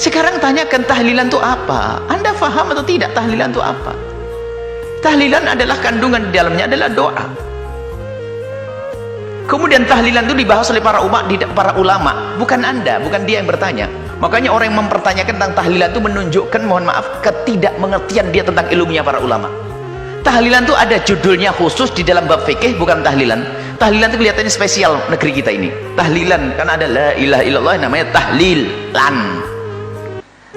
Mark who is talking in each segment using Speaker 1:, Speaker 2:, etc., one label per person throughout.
Speaker 1: Sekarang tanyakan tahlilan itu apa? Anda faham atau tidak tahlilan itu apa? Tahlilan adalah kandungan di dalamnya adalah doa. Kemudian tahlilan itu dibahas oleh para ulama, bukan Anda, bukan dia yang bertanya. Makanya orang yang mempertanyakan tentang tahlilan itu menunjukkan, mohon maaf, ketidakmengertian dia tentang ilmunya para ulama. Tahlilan itu ada judulnya khusus di dalam bab fikih, bukan tahlilan. Tahlilan itu kelihatannya spesial negeri kita ini. Tahlilan, karena ada la ilaha illallah namanya tahlilan.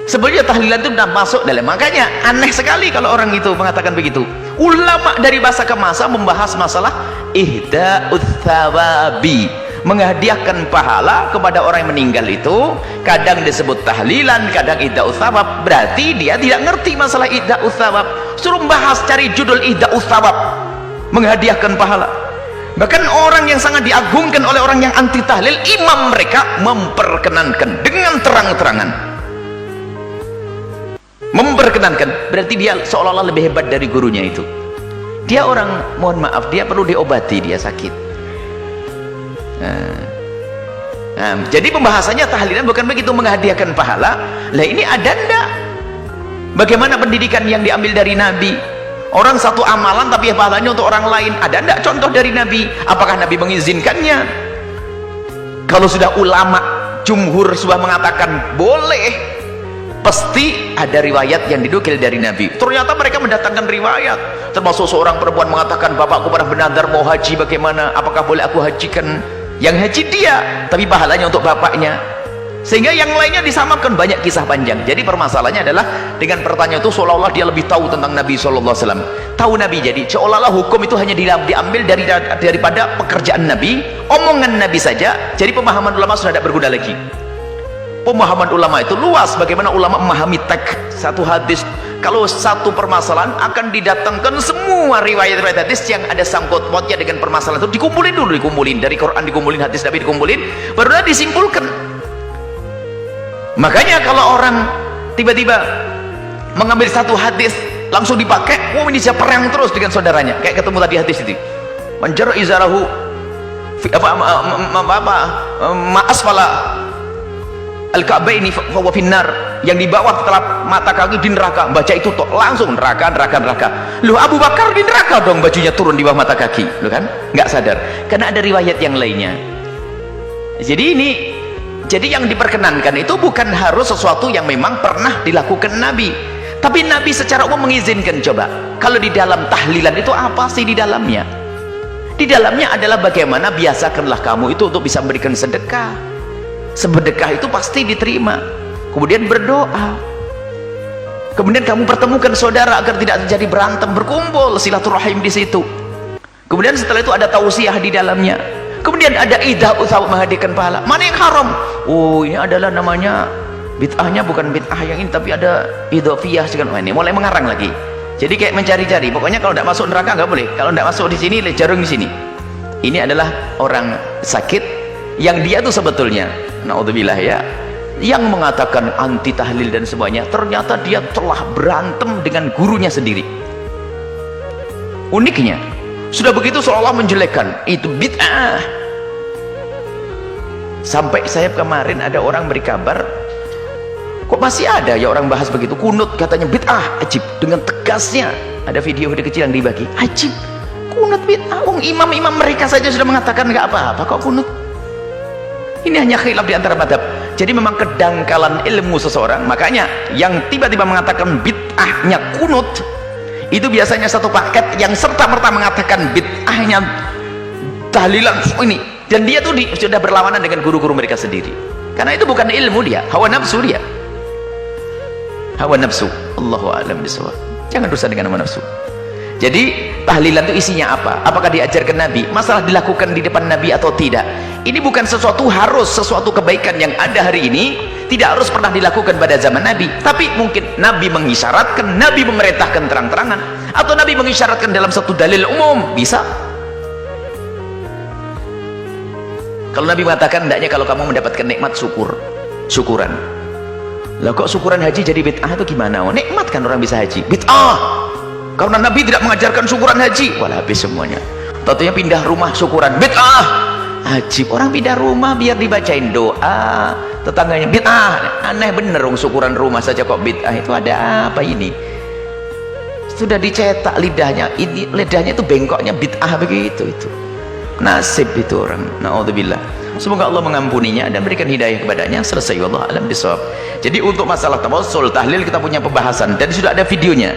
Speaker 1: Sebenarnya tahlilan itu sudah masuk dalam, makanya aneh sekali kalau orang itu mengatakan begitu. Ulama dari masa ke masa membahas masalah ihda'ut thawabi, menghadiahkan pahala kepada orang yang meninggal itu. Kadang disebut tahlilan, kadang ihda'ut thawab. Berarti dia tidak ngerti masalah ihda'ut thawab. Suruh bahas, cari judul ihda'ut thawab, menghadiahkan pahala. Bahkan orang yang sangat diagungkan oleh orang yang anti tahlil, imam mereka memperkenankan dengan terang-terangan, memperkenankan. Berarti dia seolah-olah lebih hebat dari gurunya itu. Dia orang, mohon maaf, dia perlu diobati, dia sakit. Jadi pembahasannya tahlilan bukan begitu, menghadiahkan pahala. Lah ini ada ndak? Bagaimana pendidikan yang diambil dari Nabi? Orang satu amalan tapi pahalanya untuk orang lain. Ada ndak contoh dari Nabi? Apakah Nabi mengizinkannya? Kalau sudah ulama jumhur sudah mengatakan boleh, pasti ada riwayat yang dinukil dari Nabi. Ternyata mereka mendatangkan riwayat, termasuk seorang perempuan mengatakan, bapakku pernah bernadar mau haji, bagaimana, apakah boleh aku hajikan? Yang haji dia, tapi pahalanya untuk bapaknya. Sehingga yang lainnya disamakan, banyak kisah panjang. Jadi permasalahannya adalah dengan pertanyaan itu seolah-olah dia lebih tahu tentang Nabi SAW. Tahu Nabi, jadi seolah-olah hukum itu hanya diambil daripada pekerjaan Nabi, omongan Nabi saja. Jadi pemahaman ulama sudah tidak berguna lagi. Pemahaman ulama itu luas. Bagaimana ulama memahami teks satu hadis. Kalau satu permasalahan akan didatangkan semua riwayat-riwayat hadis yang ada sangkut pautnya dengan permasalahan itu, dikumpulin dulu, dikumpulin dari Quran, dikumpulin hadis Nabi, dikumpulin, barulah disimpulkan. Makanya kalau orang tiba-tiba mengambil satu hadis langsung dipakai, ini bisa perang terus dengan saudaranya, kayak ketemu tadi hadis itu, manjar izarahu ma'asfala al-ka'baini fahuwa finnar, yang di bawah setelah mata kaki di neraka. Baca itu toh langsung neraka. Loh, Abu Bakar di neraka dong, bajunya turun di bawah mata kaki, loh kan? Nggak sadar karena ada riwayat yang lainnya. Jadi yang diperkenankan itu bukan harus sesuatu yang memang pernah dilakukan Nabi, tapi Nabi secara umum mengizinkan. Coba kalau di dalam tahlilan itu apa sih di dalamnya? Di dalamnya adalah bagaimana biasakanlah kamu itu untuk bisa memberikan sedekah. Sedekah itu pasti diterima. Kemudian berdoa, kemudian kamu pertemukan saudara agar tidak terjadi berantem, berkumpul silaturahim di situ. Kemudian setelah itu ada tausiah di dalamnya. Kemudian ada ihda'ut thawab, menghadiahkan pahala. Mana yang haram? Oh, ini adalah namanya bid'ahnya bukan bid'ah yang ini, tapi ada idhofiyah segala. Ini mulai mengarang lagi. Jadi kayak mencari-cari. Pokoknya kalau tidak masuk neraka nggak boleh. Kalau tidak masuk di sini, jarum di sini. Ini adalah orang sakit yang dia tuh sebetulnya, naudzubillah ya, yang mengatakan anti tahlil dan semuanya, ternyata dia telah berantem dengan gurunya sendiri. Uniknya, sudah begitu seolah menjelekkan itu bid'ah. Sampai saya kemarin ada orang beri kabar, kok masih ada ya orang bahas begitu, kunut katanya bid'ah, ajib, dengan tegasnya. Ada video kecil yang dibagi, ajib, kunut bid'ah. Imam-imam mereka saja sudah mengatakan nggak apa-apa kok kunut. Ini hanya khilaf di antara madhab. Jadi memang kedangkalan ilmu seseorang. Makanya yang tiba-tiba mengatakan bid'ahnya kunut itu biasanya satu paket yang serta-merta mengatakan bid'ahnya tahlilan ini, dan dia tuh sudah berlawanan dengan guru-guru mereka sendiri, karena itu bukan ilmu, dia hawa nafsu, dia hawa nafsu. Allahu a'lam bishawab. Jangan rusak dengan hawa nafsu. Jadi tahlilan itu isinya apa? Apakah diajarkan Nabi? Masalah dilakukan di depan Nabi atau tidak, ini bukan sesuatu harus, sesuatu kebaikan yang ada hari ini tidak harus pernah dilakukan pada zaman Nabi, tapi mungkin Nabi mengisyaratkan, Nabi memerintahkan terang-terangan, atau Nabi mengisyaratkan dalam satu dalil umum, bisa. Kalau Nabi mengatakan, hendaknya kalau kamu mendapatkan nikmat syukuran. Lah kok syukuran haji jadi bid'ah itu gimana? Oh, nikmat kan orang bisa haji, bid'ah. Karena Nabi tidak mengajarkan syukuran haji, walah habis semuanya. Tentunya pindah rumah syukuran, bid'ah. Ajib, orang pindah rumah biar dibacain doa, tetangganya bid'ah, aneh bener syukuran rumah saja kok bid'ah, itu ada apa ini? Sudah dicetak lidahnya, ini lidahnya itu bengkoknya bid'ah begitu, itu nasib itu orang. Naudzubillah. Semoga Allah mengampuninya dan berikan hidayah kepadanya. Selesai, wallahu alam bisawab. Jadi untuk masalah tawassul tahlil kita punya pembahasan dan sudah ada videonya.